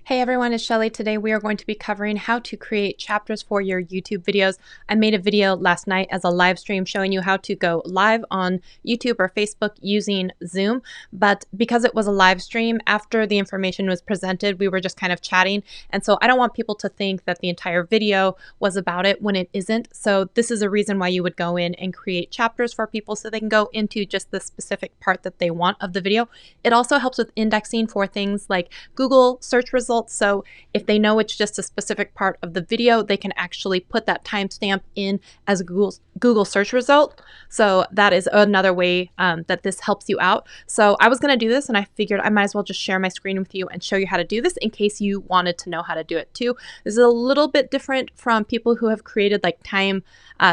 Hey everyone, it's Shelly. Today we are going to be covering how to create chapters for your YouTube videos. I made a video last night as a live stream showing you how to go live on YouTube or Facebook using Zoom, but because it was a live stream, after the information was presented, we were just kind of chatting, and so I don't want people to think that the entire video was about it when it isn't. So this is a reason why you would go in and create chapters for people so they can go into just the specific part that they want of the video. It also helps with indexing for things like Google search results. So if they know it's just a specific part of the video, they can actually put that timestamp in as a Google search result. So that is another way that this helps you out. So I was going to do this and I figured I might as well just share my screen with you and show you how to do this in case you wanted to know how to do it too. This is a little bit different from people who have created like time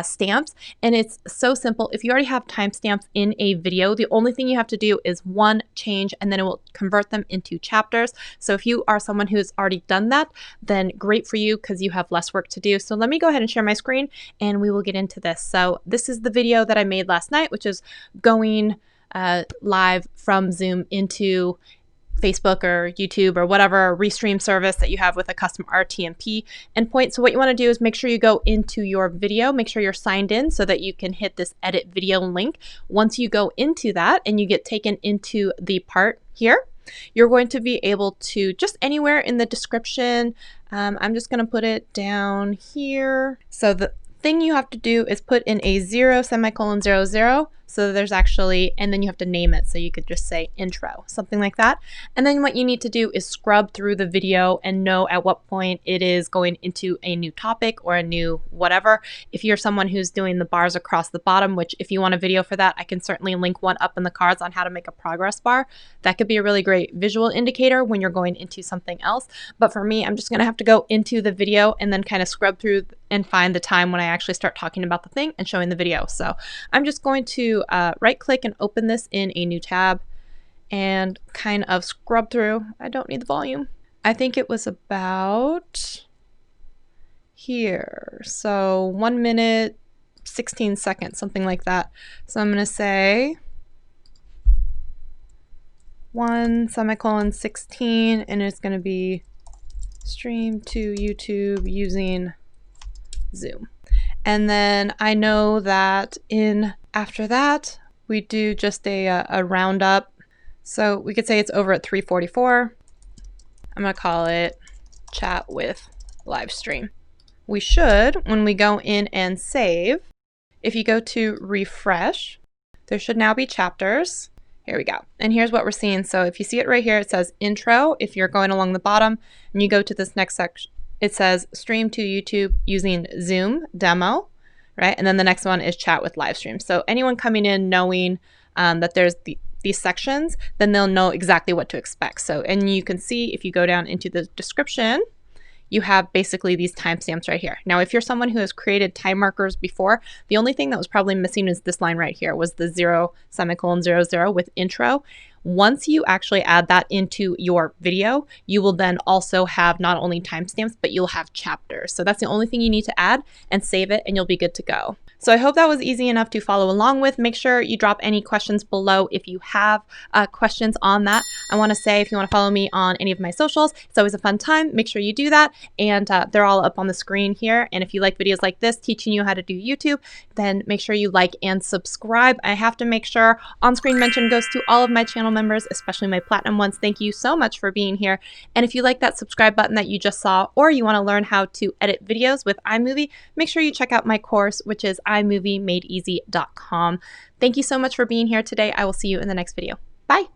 stamps, and it's so simple. If you already have timestamps in a video, the only thing you have to do is one change and then it will convert them into chapters. So if you are someone who's already done that, then great for you because you have less work to do. So let me go ahead and share my screen and we will get into this. So this is the video that I made last night, which is going live from Zoom into Facebook or YouTube or whatever restream service that you have with a custom RTMP endpoint. So what you want to do is make sure you go into your video, make sure you're signed in so that you can hit this edit video link. Once you go into that and you get taken into the part here, you're going to be able to just anywhere in the description, I'm just going to put it down here. So the thing you have to do is put in a 0:00. So there's actually, and then you have to name it. So you could just say intro, something like that. And then what you need to do is scrub through the video and know at what point it is going into a new topic or a new whatever. If you're someone who's doing the bars across the bottom, which if you want a video for that, I can certainly link one up in the cards on how to make a progress bar. That could be a really great visual indicator when you're going into something else. But for me, I'm just gonna have to go into the video and then kind of scrub through and find the time when I actually start talking about the thing and showing the video. So I'm just going to right click and open this in a new tab and kind of scrub through. I don't need the volume. I think it was about here. So 1 minute, 16 seconds, something like that. So I'm gonna say 1:16 and it's gonna be stream to YouTube using Zoom. And then I know that after that, we do just a roundup. So we could say it's over at 3:44. I'm gonna call it chat with live stream. We should, when we go in and save, if you go to refresh, there should now be chapters. Here we go. And here's what we're seeing. So if you see it right here, it says intro. If you're going along the bottom and you go to this next section, it says stream to YouTube using Zoom demo, right? And then the next one is chat with live stream. So anyone coming in knowing that there's these sections, then they'll know exactly what to expect. So, and you can see if you go down into the description, you have basically these timestamps right here. Now, if you're someone who has created time markers before, the only thing that was probably missing is this line right here, was the 0:00 with intro. Once you actually add that into your video, you will then also have not only timestamps, but you'll have chapters. So that's the only thing you need to add, and save it and you'll be good to go. So I hope that was easy enough to follow along with. Make sure you drop any questions below if you have questions on that. I want to say, if you want to follow me on any of my socials, it's always a fun time. Make sure you do that. And they're all up on the screen here. And if you like videos like this, teaching you how to do YouTube, then make sure you like and subscribe. I have to make sure on-screen mention goes to all of my channel members, especially my platinum ones. Thank you so much for being here. And if you like that subscribe button that you just saw, or you want to learn how to edit videos with iMovie, make sure you check out my course, which is iMovieMadeEasy.com. Thank you so much for being here today. I will see you in the next video. Bye.